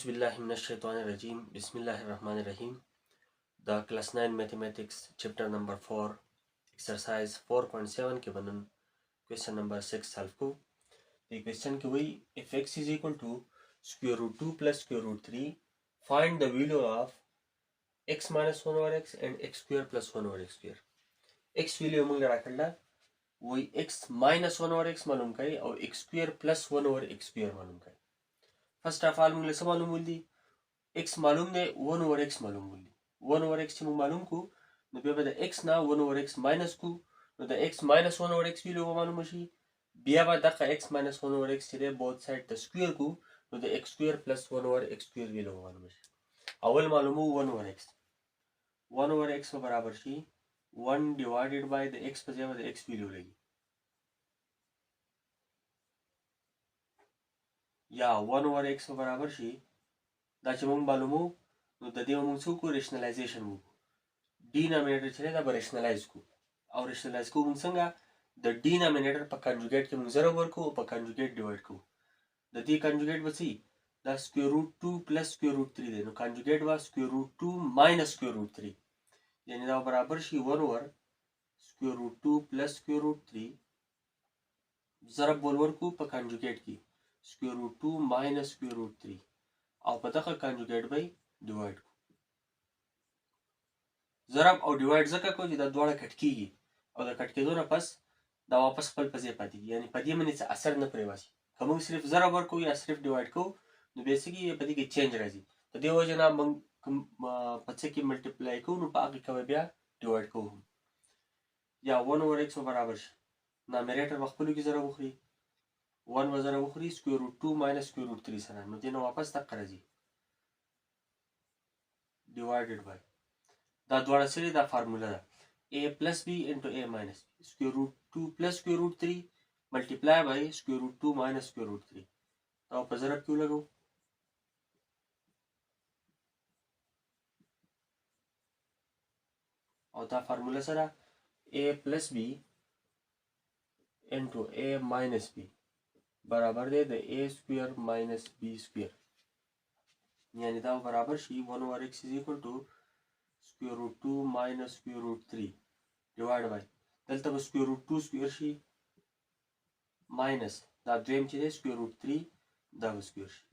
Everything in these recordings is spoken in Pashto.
أعوذ بالله من الشيطان الرجيم بسم الله الرحمن الرحيم. The class 9 mathematics chapter number 4 exercise 4.7 के बनन question number 6 solve को. The question के वही if x is equal to square root 2 plus square root 3 find the value of x minus 1 over x and x square plus 1 over x square. x value मंग राखला वही x minus 1 over x मालूम कई और x square plus 1 over x square मालूम कई. First of all मंगले सब मालूम बोल दी x मालूम दे 1 over x मालूम बोल दी 1 over x چې मालूम को نو بیا به د x نه 1 over x minus کو نو د x minus 1 over x ویلو معلوم شي بیا به دغه x minus 1 over x چې دی both side د سکوير کو نو د x square plus 1 over x square ویلو معلوم شي. اول معلومو 1 over x 1 over x برابر شي 1 divided by د x په ځای د x ویلو لګي یا 1 over x برابر شي دا چې موږ معلومو نو د دې موږ څه کو ریشنلایزیشن وکړو ډینامینیټر چې دا به ریشنلایز کو او ریشنلایز کو موږ څنګه د ډینامینیټر په کنجوګیټ کې موږ ضرب ورکو او په کنجوګیټ ډیوایډ کو د دې کنجوګیټ به څه دا سکوير روټ 2 پلس سکوير روټ 3 دی نو کنجوګیټ به سکوير روټ 2 ماینس سکوير روټ 3 یعنی دا برابر شي 1 اوور سکوير روټ 2 پلس سکوير روټ 3 ضرب ورکو په کنجوګیټ کې سکوير روټ 2 ماینس سکوير روټ 3 او په دغه کنجوګیټ به ډیوایډ کو ضرب او ډیوایډ ځکه کو چې دا دواړه کټ کیږي او دا کټ کېدو نه پس دا واپس خپل په ځای پاتې یعنی په دې باندې څه اثر نه پرې واسي کوم صرف ضرب ورکو یا صرف ډیوایډ کو نو بیسیکلی په دې کې چینج راځي د دې وجه نه موږ په څه کې ملټیپلای کوو نو په هغه کې بیا ډیوایډ کوو یا 1 اوور x برابر شي نامریټر خپل کې ضرب وخوري 1 و ضرب وخوري سکوير روټ 2 ماینس سکوير روټ 3 سره نو دې نه واپس تک راځي divided by دا دواړه سره دا فارمولا ده a plus b into a minus b square root 2 plus square root 3 multiply by square root 2 minus square root 3 دا په ضرب کې لګو او دا فارمولا سره a plus b into a minus b برابر دی د a square minus b square یعنی دا برابر شي 1 over x is equal to square root 2 minus square root 3 divided by دلته به square root 2 square شي minus دا دویم چې دی square root 3 دا به square شي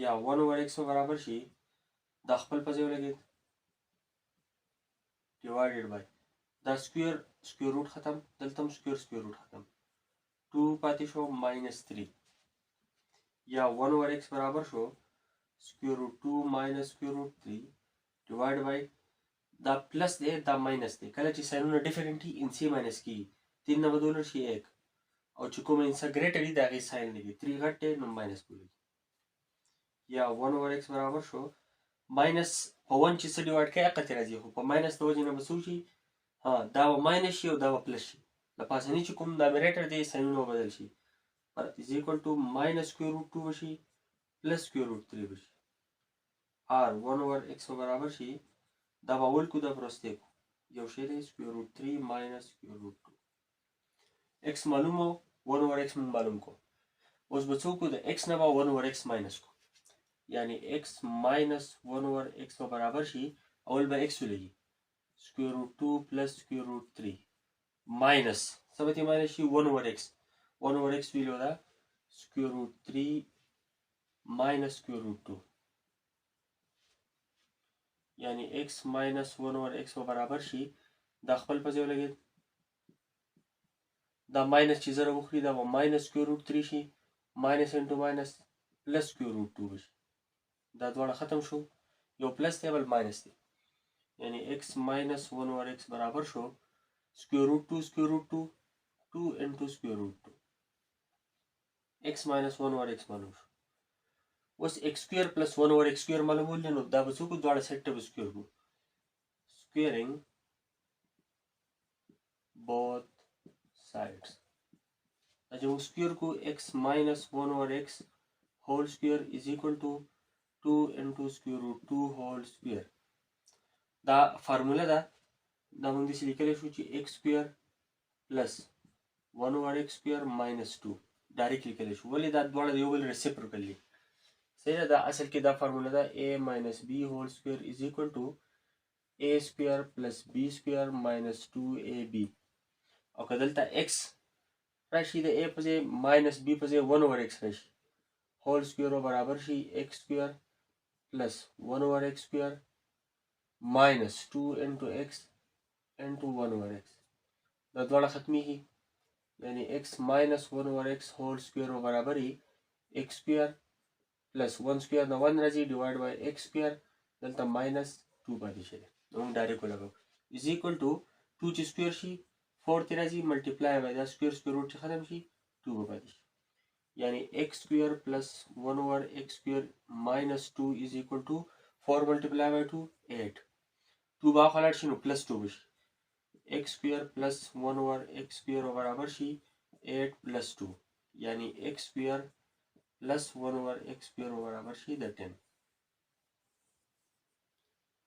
یا 1 over x برابر شي دا خپل په ځای ولګید divided by دا square root ختم دلته هم square root ختم 2 پاتې شو minus 3 یا 1 over x برابر شو square root 2 minus square root 3 divided by دا پلس دی دا ماینس دی کله چې ساینونه ډیفرنٹ وي ان سی ماینس کی 3 نه بدول شي 1 او چې کوم انسا ګریټر دی دا غي ساين دی 3 غټ نو ماینس بولي یا 1 over x برابر شو ماینس په 1 چې څه ډیوایډ کوي اقته راځي خو په ماینس د وجه نه بسو شي ها دا ماینس شي او دا پلس شي د پاسنی چې کوم نامریټر دی ساينونه بدل شي is equal to minus square root 2 بشي plus square root 3 بشي r 1 over x برابر شي دا باول کو دا پرسته کو یو شی دی square root 3 minus square root 2 x معلومو 1 over x معلوم کو اوس بچو کو د x نه با 1 over x minus کو یعنی x minus 1 over x برابر شي اول به x ولګي square root 2 plus square root 3 minus سبته minus شي 1 over x 1 over x ویلو دا square root 3 minus square root 2 یعنی x minus 1 over x برابر شي دا خپل په ځای لګید دا ماینس چې زره وخوري دا minus square root 3 شي minus into minus plus square root 2 بشي دا دواړه ختم شو یو پلس دی بل ماینس دی یعنی x minus 1 over x برابر شو square root 2 square root 2 2 into square root 2 x minus 1 over x معلوم شو اوس x square plus 1 over x square معلوم ولې نو دا به څه کو دواړه سیټ ته سکوير کو squaring both sides دا چې سکوير کو x minus 1 over x whole square is equal to 2 into square root 2 whole square دا فارمولا دا موږ د لیکل شو چې x square plus 1 over x square minus 2 ډایرکټ لیکلی شو. ولې دا دواړه د یو بل ریسیپروکل دي. صحیح ده. دا اصل کې دا فارموله ده a minus b whole square is equal to a square plus b square minus 2ab. او که دلته x راشي د a په ځای minus b په ځای 1 over x راشي whole square به برابر شي x square plus 1 over x square minus 2 into x into 1 over x. دا دواړه ختمیږي یعنی x minus 1 over x whole square به برابر وي x square plus 1 square نه 1 راځي divide by x square دلته minus 2 پاتې شي. موږ ډایرکټ ولګو is equal to 2 چې سکویر شي 4 تی راځي multiply by دا سکویر روټ چې ختم شي 2 به پاتې شي. یعنی x square plus 1 over x square minus 2 is equal to 4 multiply by 2 8. 2 به خلاړ شي نو plus 2 بشي x square plus 1 over x square برابر شي 8 plus 2 یعنی x square plus 1 over x square برابر شي د 10.